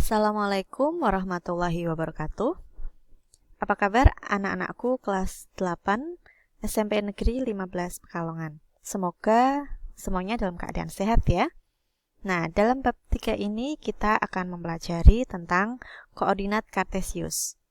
Assalamualaikum warahmatullahi wabarakatuh. Apa kabar anak-anakku kelas 8 SMP Negeri 15 Pekalongan? Semoga semuanya dalam keadaan sehat ya. Nah, dalam bab 3 ini kita akan mempelajari tentang koordinat kartesius.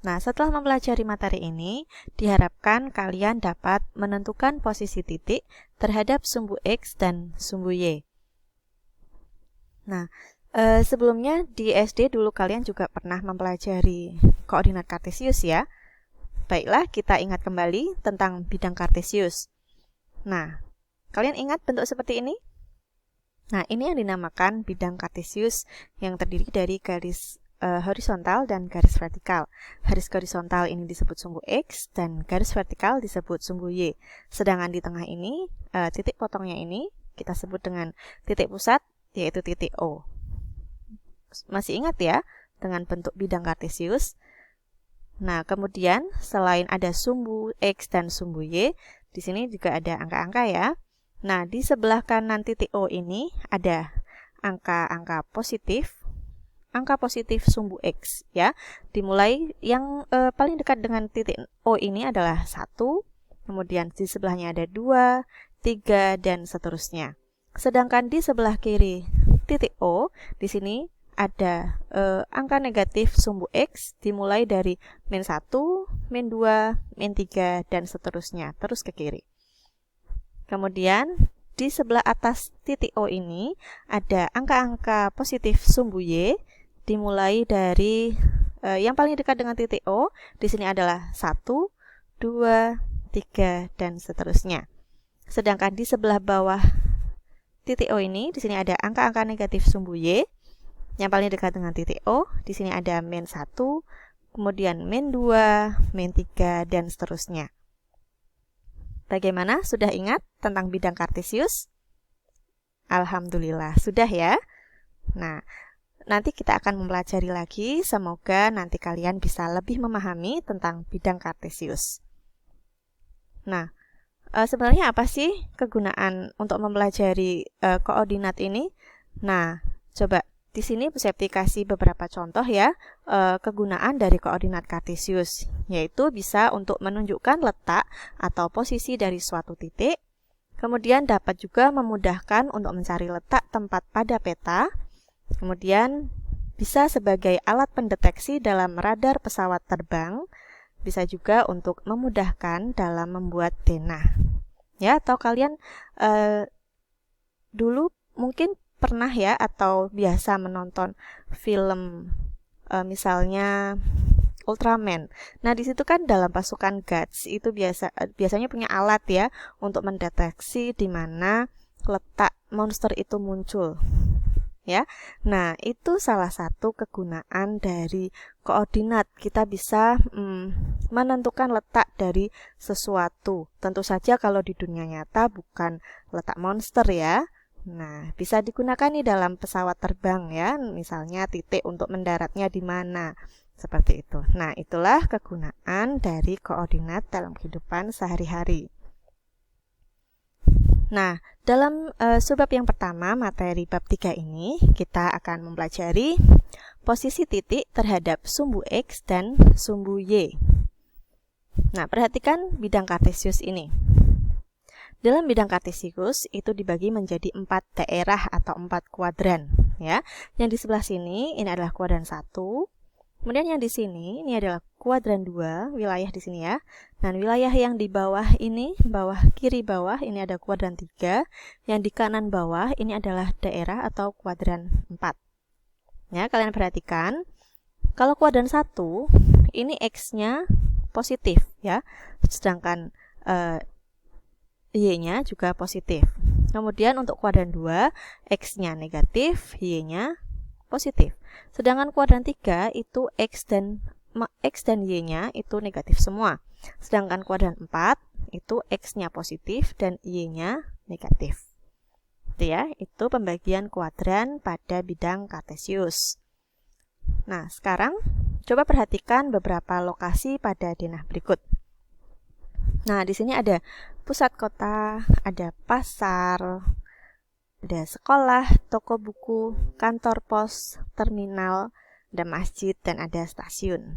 Nah, setelah mempelajari materi ini, diharapkan kalian dapat menentukan posisi titik terhadap sumbu X dan sumbu Y. Nah, sebelumnya di SD dulu kalian juga pernah mempelajari koordinat kartesius ya. Baiklah, kita ingat kembali tentang bidang kartesius. Nah, kalian ingat bentuk seperti ini? Nah, ini yang dinamakan bidang kartesius yang terdiri dari garis horizontal dan garis vertikal. Garis horizontal ini disebut sumbu X dan garis vertikal disebut sumbu Y. Sedangkan di tengah ini, titik potongnya ini kita sebut dengan titik pusat, yaitu titik O. Masih ingat ya dengan bentuk bidang kartesius? Nah, kemudian selain ada sumbu X dan sumbu Y, di sini juga ada angka-angka ya. Nah, di sebelah kanan titik O ini ada angka-angka positif, angka positif sumbu X ya. Dimulai yang paling dekat dengan titik O ini adalah 1, kemudian di sebelahnya ada 2, 3, dan seterusnya. Sedangkan di sebelah kiri titik O, di sini ada angka negatif sumbu X dimulai dari min 1, min 2, min 3, dan seterusnya, terus ke kiri. Kemudian di sebelah atas titik O ini ada angka-angka positif sumbu Y dimulai dari yang paling dekat dengan titik O, di sini adalah 1, 2, 3, dan seterusnya. Sedangkan di sebelah bawah titik O ini, di sini ada angka-angka negatif sumbu Y. Yang paling dekat dengan titik O, di sini ada min 1, kemudian min 2, min 3, dan seterusnya. Bagaimana? Sudah ingat tentang bidang kartesius? Alhamdulillah, sudah ya. Nah, nanti kita akan mempelajari lagi. Semoga nanti kalian bisa lebih memahami tentang bidang kartesius. Nah, sebenarnya apa sih kegunaan untuk mempelajari koordinat ini? Nah, coba di sini Septi kasih beberapa contoh ya kegunaan dari koordinat kartesius, yaitu bisa untuk menunjukkan letak atau posisi dari suatu titik, kemudian dapat juga memudahkan untuk mencari letak tempat pada peta, kemudian bisa sebagai alat pendeteksi dalam radar pesawat terbang, bisa juga untuk memudahkan dalam membuat denah. Ya, atau kalian dulu mungkin pernah ya atau biasa menonton film misalnya Ultraman. Nah, di situ kan dalam pasukan Guards itu biasanya punya alat ya untuk mendeteksi di mana letak monster itu muncul. Ya. Nah, itu salah satu kegunaan dari koordinat. Kita bisa menentukan letak dari sesuatu. Tentu saja kalau di dunia nyata bukan letak monster ya. Nah, bisa digunakan nih dalam pesawat terbang ya. Misalnya titik untuk mendaratnya di mana. Seperti itu. Nah, itulah kegunaan dari koordinat dalam kehidupan sehari-hari. Nah, dalam subbab yang pertama, materi bab 3 ini, kita akan mempelajari posisi titik terhadap sumbu X dan sumbu Y. Nah, perhatikan bidang kartesius ini. Dalam bidang kartesius, itu dibagi menjadi 4 daerah atau 4 kuadran. Ya. Yang di sebelah sini, ini adalah kuadran 1. Kemudian yang di sini, ini adalah kuadran 2, wilayah di sini ya. Dan wilayah yang di bawah ini, kiri bawah, ini ada kuadran 3. Yang di kanan bawah, ini adalah daerah atau kuadran 4. Ya, kalian perhatikan, kalau kuadran 1, ini X-nya positif ya. Sedangkan Y-nya juga positif. Kemudian untuk kuadran 2, X-nya negatif, Y-nya positif. Sedangkan kuadran 3 itu X dan Y-nya itu negatif semua. Sedangkan kuadran 4 itu X-nya positif dan Y-nya negatif. Itu ya, itu pembagian kuadran pada bidang kartesius. Nah, sekarang coba perhatikan beberapa lokasi pada denah berikut. Nah, di sini ada pusat kota, ada pasar, Ada sekolah, toko buku, kantor pos, terminal, ada masjid, dan ada stasiun.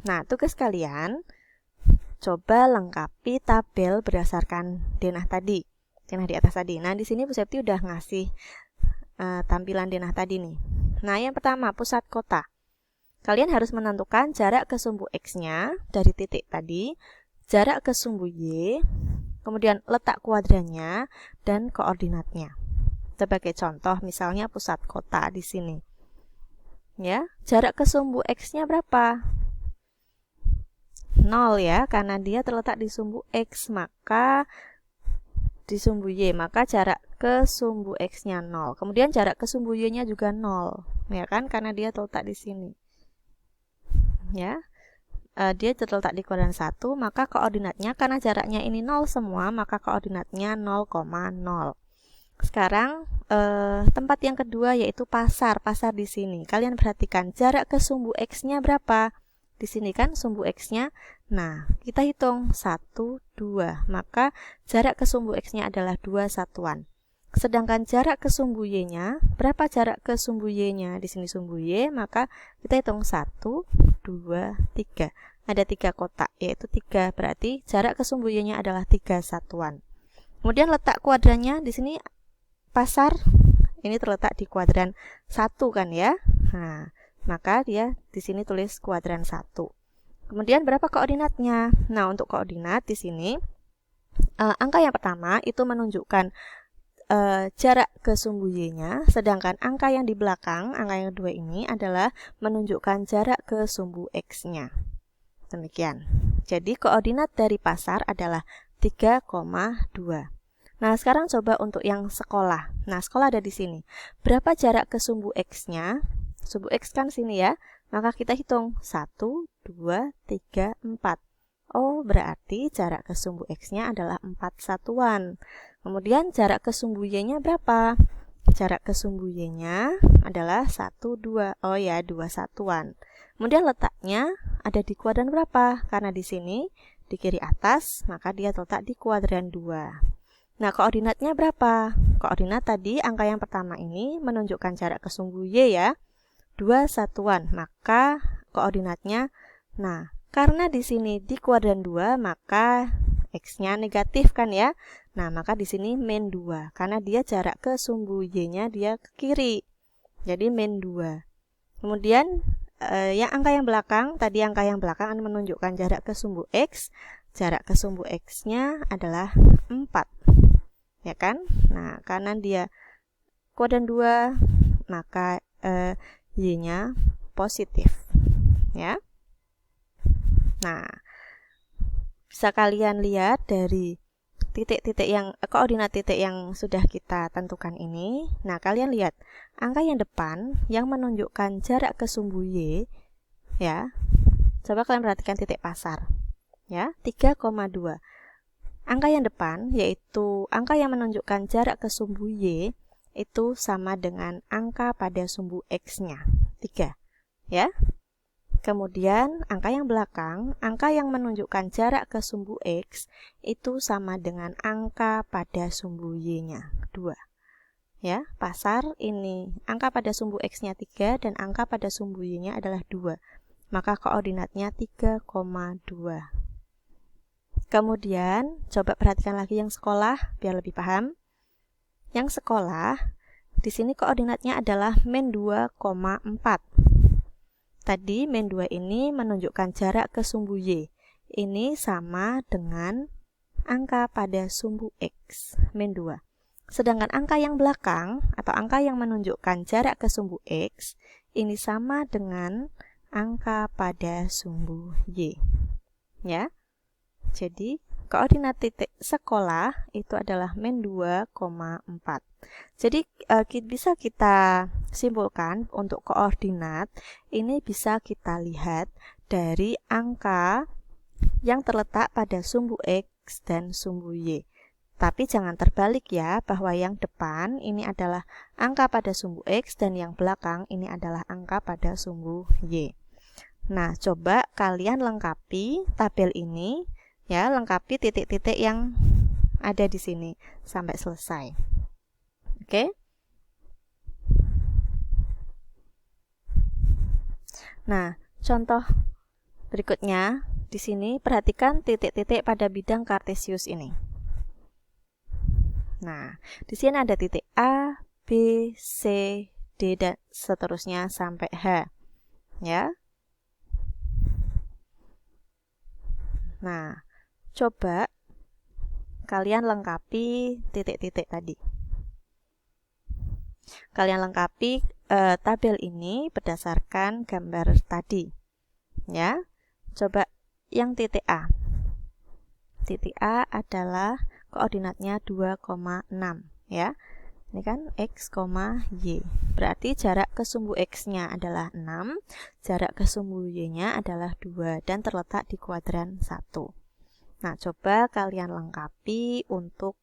Nah, tugas kalian, coba lengkapi tabel berdasarkan denah tadi. Denah di atas tadi. Nah, di sini Bu Septi udah ngasih tampilan denah tadi nih. Nah, yang pertama, pusat kota. Kalian harus menentukan jarak ke sumbu X-nya dari titik tadi, jarak ke sumbu Y, kemudian letak kuadrannya, dan koordinatnya. Sebagai contoh, misalnya pusat kota di sini. Ya, jarak ke sumbu X-nya berapa? 0 ya, karena dia terletak di sumbu X, maka di sumbu Y, maka jarak ke sumbu X-nya 0. Kemudian jarak ke sumbu Y-nya juga 0, ya kan, karena dia terletak di sini. Ya, dia terletak di kuadran 1, maka koordinatnya, karena jaraknya ini 0 semua, maka koordinatnya 0,0. Sekarang tempat yang kedua yaitu pasar di sini. Kalian perhatikan jarak ke sumbu X-nya berapa? Di sini kan sumbu X-nya. Nah, kita hitung 1, 2. Maka jarak ke sumbu X-nya adalah 2 satuan. Sedangkan jarak ke sumbu Y-nya, berapa jarak ke sumbu Y-nya? Di sini sumbu Y, maka kita hitung 1, 2, 3. Ada 3 kotak, yaitu 3. Berarti jarak ke sumbu Y-nya adalah 3 satuan. Kemudian letak kuadrannya di sini pasar ini terletak di kuadran 1 kan ya. Nah, maka dia di sini tulis kuadran 1. Kemudian berapa koordinatnya? Nah, untuk koordinat di sini angka yang pertama itu menunjukkan jarak ke sumbu Y-nya, sedangkan angka yang di belakang, angka yang kedua ini adalah menunjukkan jarak ke sumbu X-nya. Demikian. Jadi koordinat dari pasar adalah 3,2. Nah, sekarang coba untuk yang sekolah. Nah, sekolah ada di sini. Berapa jarak ke sumbu X-nya? Sumbu X kan sini ya. Maka kita hitung 1, 2, 3, 4. Oh, berarti jarak ke sumbu X-nya adalah 4 satuan. Kemudian jarak ke sumbu Y-nya berapa? Jarak ke sumbu Y-nya adalah 1, 2. Oh ya, 2 satuan. Kemudian letaknya ada di kuadran berapa? Karena di sini, di kiri atas, maka dia terletak di kuadran 2. Nah, koordinatnya berapa? Koordinat tadi, angka yang pertama ini menunjukkan jarak ke sumbu Y ya. 2 satuan, maka koordinatnya, nah, karena di sini di kuadran 2, maka X-nya negatif kan ya. Nah, maka di sini min 2, karena dia jarak ke sumbu Y-nya dia ke kiri. Jadi min 2. Kemudian, yang angka yang belakang, tadi angka yang belakang menunjukkan jarak ke sumbu X. Jarak ke sumbu X-nya adalah 4. Ya kan? Nah, karena dia kuadran 2, maka Y-nya positif. Ya. Nah, bisa kalian lihat dari titik-titik yang koordinat titik yang sudah kita tentukan ini. Nah, kalian lihat angka yang depan yang menunjukkan jarak ke sumbu Y, ya. Coba kalian perhatikan titik pasar. Ya, 3,2. Angka yang depan, yaitu angka yang menunjukkan jarak ke sumbu Y, itu sama dengan angka pada sumbu X-nya, 3. Ya. Kemudian, angka yang belakang, angka yang menunjukkan jarak ke sumbu X, itu sama dengan angka pada sumbu Y-nya, 2. Ya, pasar ini, angka pada sumbu X-nya 3 dan angka pada sumbu Y-nya adalah 2. Maka koordinatnya 3,2. Kemudian, coba perhatikan lagi yang sekolah, biar lebih paham. Yang sekolah, di sini koordinatnya adalah min 2,4. Tadi, min 2 ini menunjukkan jarak ke sumbu Y. Ini sama dengan angka pada sumbu X, min 2. Sedangkan angka yang belakang, atau angka yang menunjukkan jarak ke sumbu X, ini sama dengan angka pada sumbu Y. Ya. Jadi, koordinat titik sekolah itu adalah min 2,4. Jadi, bisa kita simpulkan untuk koordinat, ini bisa kita lihat dari angka yang terletak pada sumbu X dan sumbu Y. Tapi jangan terbalik ya, bahwa yang depan ini adalah angka pada sumbu X dan yang belakang ini adalah angka pada sumbu Y. Nah, coba kalian lengkapi tabel ini. Ya, lengkapi titik-titik yang ada di sini sampai selesai. Oke? Nah, contoh berikutnya di sini perhatikan titik-titik pada bidang kartesius ini. Nah, di sini ada titik A, B, C, D dan seterusnya sampai H. Ya. Nah, coba kalian lengkapi titik-titik tadi. Kalian lengkapi tabel ini berdasarkan gambar tadi. Ya. Coba yang titik A. Titik A adalah koordinatnya 2,6 ya. Ini kan X, Y. Berarti jarak ke sumbu X-nya adalah 6, jarak ke sumbu Y-nya adalah 2 dan terletak di kuadran 1. Nah, coba kalian lengkapi untuk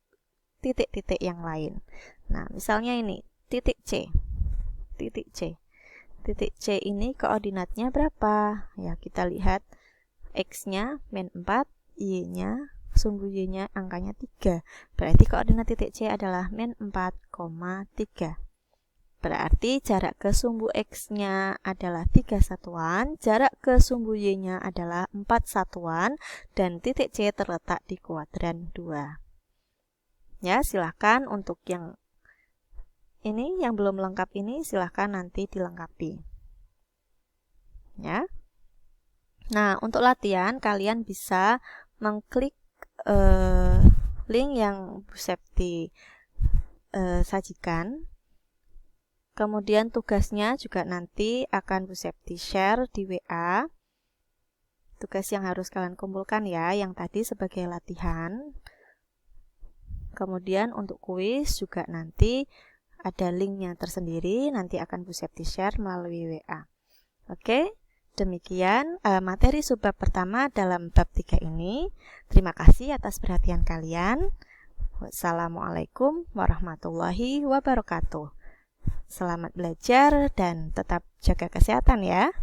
titik-titik yang lain. Nah, misalnya ini, titik C. Titik C. Titik C ini koordinatnya berapa? Ya, kita lihat X-nya -4, Y-nya sumbu Y-nya angkanya 3. Berarti koordinat titik C adalah -4,3. Berarti jarak ke sumbu X-nya adalah 3 satuan, jarak ke sumbu Y-nya adalah 4 satuan, dan titik C terletak di kuadran 2. Ya, silahkan untuk yang ini, yang belum lengkap ini, silahkan nanti dilengkapi. Ya. Nah, untuk latihan, kalian bisa mengklik link yang Bu Septi sajikan. Kemudian tugasnya juga nanti akan Bu Septi share di WA. Tugas yang harus kalian kumpulkan ya, yang tadi sebagai latihan. Kemudian untuk kuis juga nanti ada linknya tersendiri, nanti akan Bu Septi share melalui WA. Oke? Demikian materi subbab pertama dalam bab 3 ini. Terima kasih atas perhatian kalian. Wassalamualaikum warahmatullahi wabarakatuh. Selamat belajar dan tetap jaga kesehatan ya.